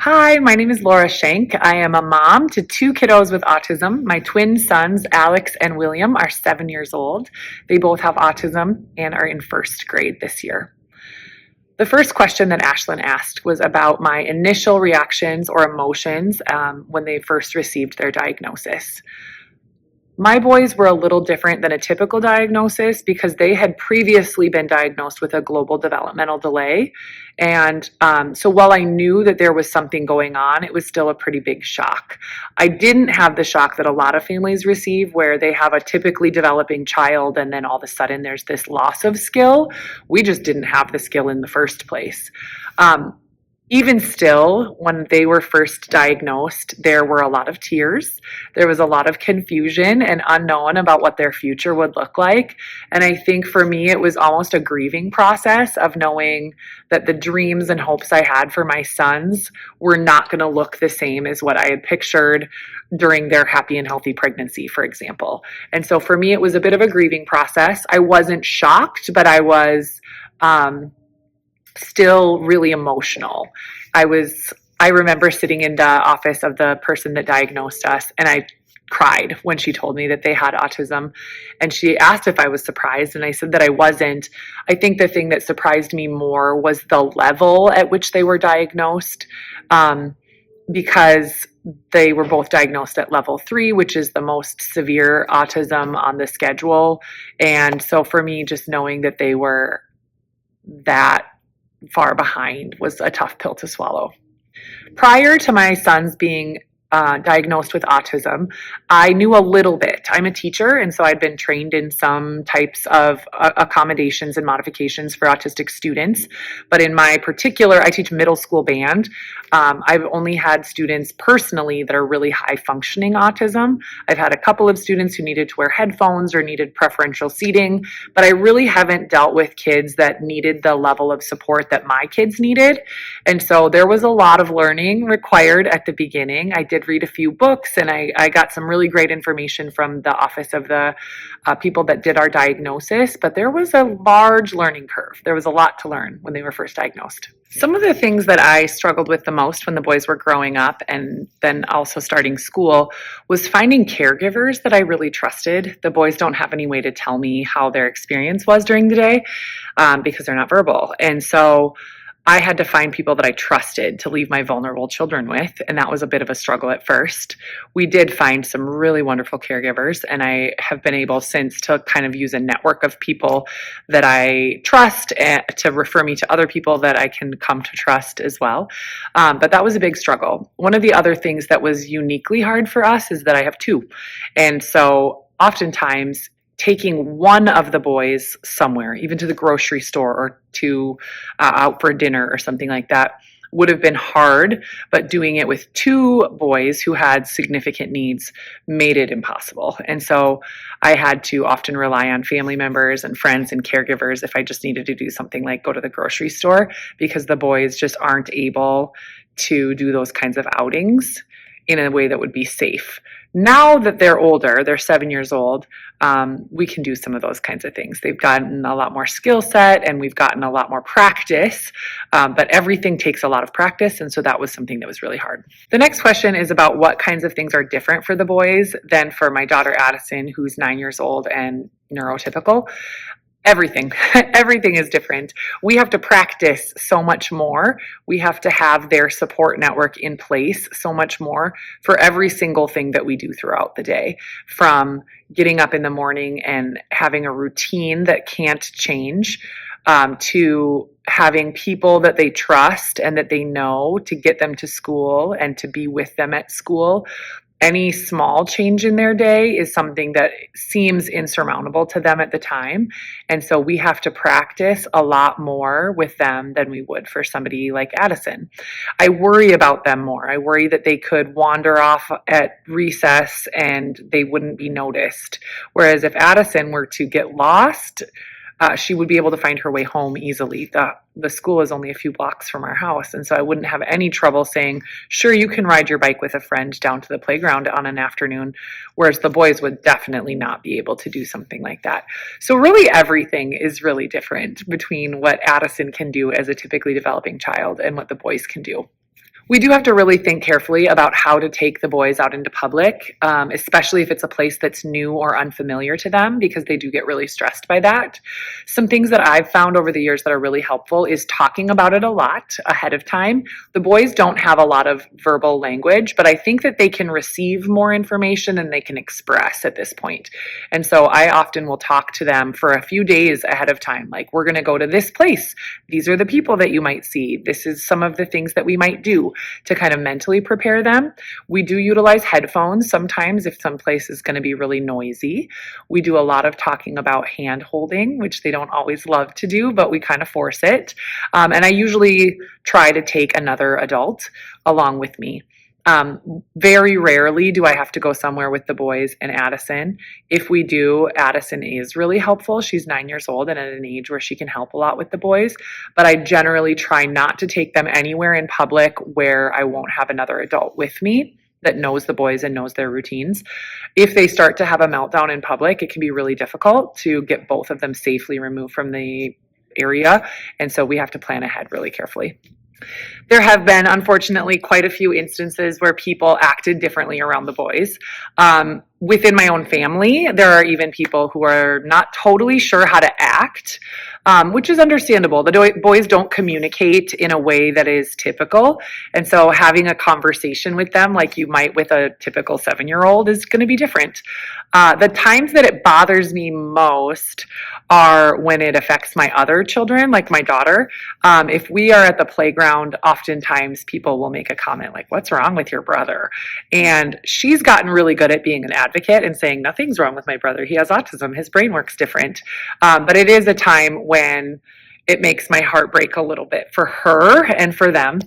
Hi, my name is Laura Schenk. I am a mom to two kiddos with autism. My twin sons, Alex and William, are 7 years old. They both have autism and are in first grade this year. The first question that Ashlyn asked was about my initial reactions or emotions when they first received their diagnosis. My boys were a little different than a typical diagnosis because they had previously been diagnosed with a global developmental delay. And so while I knew that there was something going on, it was still a pretty big shock. I didn't have the shock that a lot of families receive where they have a typically developing child and then all of a sudden there's this loss of skill. We just didn't have the skill in the first place. Even still, when they were first diagnosed, there were a lot of tears. There was a lot of confusion and unknown about what their future would look like. And I think for me, it was almost a grieving process of knowing that the dreams and hopes I had for my sons were not going to look the same as what I had pictured during their happy and healthy pregnancy, for example. And so for me, it was a bit of a grieving process. I wasn't shocked, but I was still really emotional. I remember sitting in the office of the person that diagnosed us, and I cried when she told me that they had autism. And she asked if I was surprised, and I said that I wasn't. I think the thing that surprised me more was the level at which they were diagnosed, because they were both diagnosed at level 3, which is the most severe autism on the schedule. And so for me, just knowing that they were that far behind was a tough pill to swallow. Prior to my sons being diagnosed with autism, I knew a little bit. I'm a teacher, and so I'd been trained in some types of accommodations and modifications for autistic students. But in my particular, I teach middle school band. I've only had students personally that are really high functioning autism. I've had a couple of students who needed to wear headphones or needed preferential seating, but I really haven't dealt with kids that needed the level of support that my kids needed. And so there was a lot of learning required at the beginning. I did read a few books, and I got some really great information from the office of the people that did our diagnosis, but there was a large learning curve. There was a lot to learn when they were first diagnosed. Some of the things that I struggled with the most when the boys were growing up and then also starting school was finding caregivers that I really trusted. The boys don't have any way to tell me how their experience was during the day because they're not verbal. And so I had to find people that I trusted to leave my vulnerable children with, and that was a bit of a struggle at first. We did find some really wonderful caregivers, and I have been able since to kind of use a network of people that I trust to refer me to other people that I can come to trust as well. But that was a big struggle. One of the other things that was uniquely hard for us is that I have two. And so oftentimes taking one of the boys somewhere, even to the grocery store or to out for dinner or something like that, would have been hard, but doing it with two boys who had significant needs made it impossible. And so I had to often rely on family members and friends and caregivers if I just needed to do something like go to the grocery store, because the boys just aren't able to do those kinds of outings in a way that would be safe. Now that they're older, they're 7 years old, we can do some of those kinds of things. They've gotten a lot more skill set and we've gotten a lot more practice, but everything takes a lot of practice, and so that was something that was really hard. The next question is about what kinds of things are different for the boys than for my daughter Addison, who's 9 years old and neurotypical. Everything is different. We have to practice so much more. We have to have their support network in place so much more for every single thing that we do throughout the day, from getting up in the morning and having a routine that can't change, to having people that they trust and that they know to get them to school and to be with them at school. Any small change in their day is something that seems insurmountable to them at the time. And so we have to practice a lot more with them than we would for somebody like Addison. I worry about them more. I worry that they could wander off at recess and they wouldn't be noticed. Whereas if Addison were to get lost, she would be able to find her way home easily. The school is only a few blocks from our house, and so I wouldn't have any trouble saying, sure, you can ride your bike with a friend down to the playground on an afternoon, whereas the boys would definitely not be able to do something like that. So really everything is really different between what Addison can do as a typically developing child and what the boys can do. We do have to really think carefully about how to take the boys out into public, especially if it's a place that's new or unfamiliar to them, because they do get really stressed by that. Some things that I've found over the years that are really helpful is talking about it a lot ahead of time. The boys don't have a lot of verbal language, but I think that they can receive more information than they can express at this point. And so I often will talk to them for a few days ahead of time, like, we're going to go to this place. These are the people that you might see. This is some of the things that we might do, to kind of mentally prepare them. We do utilize headphones sometimes if some place is going to be really noisy. We do a lot of talking about hand holding, which they don't always love to do, but we kind of force it. And I usually try to take another adult along with me. Very rarely do I have to go somewhere with the boys and Addison. If we do, Addison is really helpful. She's 9 years old and at an age where she can help a lot with the boys, but I generally try not to take them anywhere in public where I won't have another adult with me that knows the boys and knows their routines. If they start to have a meltdown in public, it can be really difficult to get both of them safely removed from the area, and so we have to plan ahead really carefully. There have been, unfortunately, quite a few instances where people acted differently around the boys. Within my own family, there are even people who are not totally sure how to act, which is understandable. The boys don't communicate in a way that is typical. And so having a conversation with them like you might with a typical 7-year-old is going to be different. The times that it bothers me most are when it affects my other children, like my daughter. If we are at the playground, oftentimes people will make a comment like, "What's wrong with your brother?" And she's gotten really good at being an advocate and saying, "Nothing's wrong with my brother. He has autism. His brain works different." But it is a time when it makes my heart break a little bit for her and for them.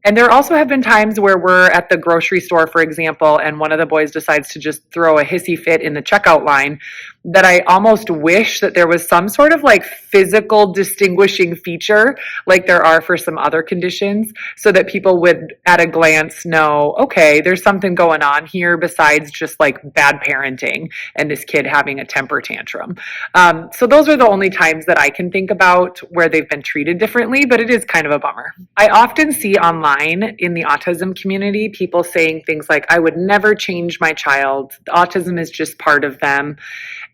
And there also have been times where we're at the grocery store, for example, and one of the boys decides to just throw a hissy fit in the checkout line, that I almost wish that there was some sort of like physical distinguishing feature like there are for some other conditions, so that people would at a glance know, okay, there's something going on here besides just like bad parenting and this kid having a temper tantrum. So those are the only times that I can think about where they've been treated differently, but it is kind of a bummer. I often see online in the autism community people saying things like, "I would never change my child. Autism is just part of them."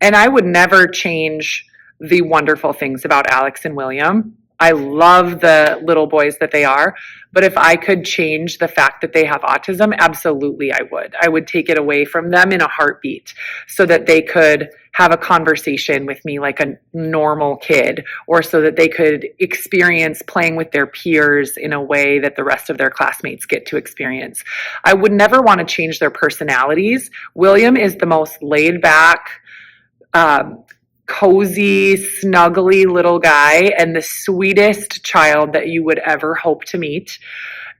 And I would never change the wonderful things about Alex and William. I love the little boys that they are, but if I could change the fact that they have autism, absolutely I would. I would take it away from them in a heartbeat so that they could have a conversation with me like a normal kid, or so that they could experience playing with their peers in a way that the rest of their classmates get to experience. I would never want to change their personalities. William is the most laid back, cozy, snuggly little guy and the sweetest child that you would ever hope to meet.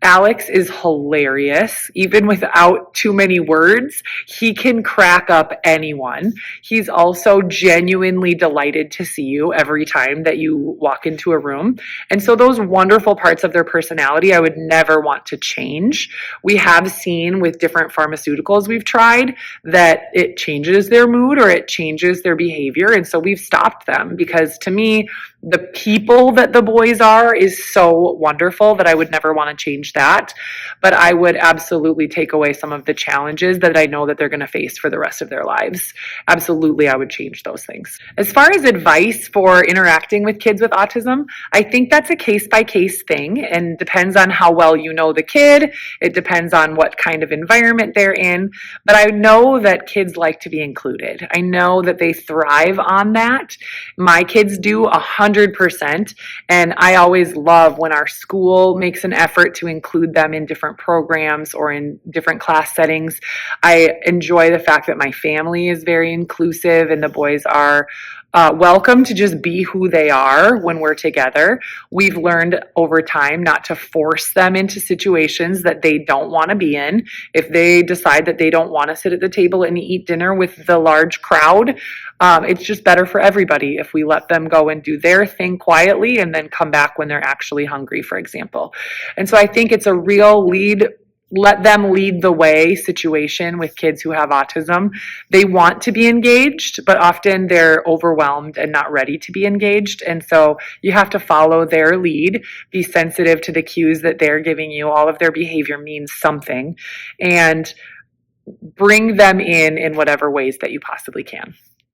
Alex is hilarious. Even without too many words, he can crack up anyone. He's also genuinely delighted to see you every time that you walk into a room. And so those wonderful parts of their personality, I would never want to change. We have seen with different pharmaceuticals we've tried that it changes their mood or it changes their behavior. And so we've stopped them, because to me, the people that the boys are is so wonderful that I would never want to change that. But I would absolutely take away some of the challenges that I know that they're going to face for the rest of their lives. Absolutely, I would change those things. As far as advice for interacting with kids with autism, I think that's a case-by-case thing and depends on how well you know the kid. It depends on what kind of environment they're in. But I know that kids like to be included. I know that they thrive on that. My kids do 100%. And I always love when our school makes an effort to include them in different programs or in different class settings. I enjoy the fact that my family is very inclusive and the boys are welcome to just be who they are when we're together. We've learned over time not to force them into situations that they don't want to be in. If they decide that they don't want to sit at the table and eat dinner with the large crowd, it's just better for everybody if we let them go and do their thing quietly and then come back when they're actually hungry, for example. And so I think it's a real lead let them lead the way situation with kids who have autism. They want to be engaged, but often they're overwhelmed and not ready to be engaged. And so you have to follow their lead, be sensitive to the cues that they're giving you. All of their behavior means something, and bring them in whatever ways that you possibly can.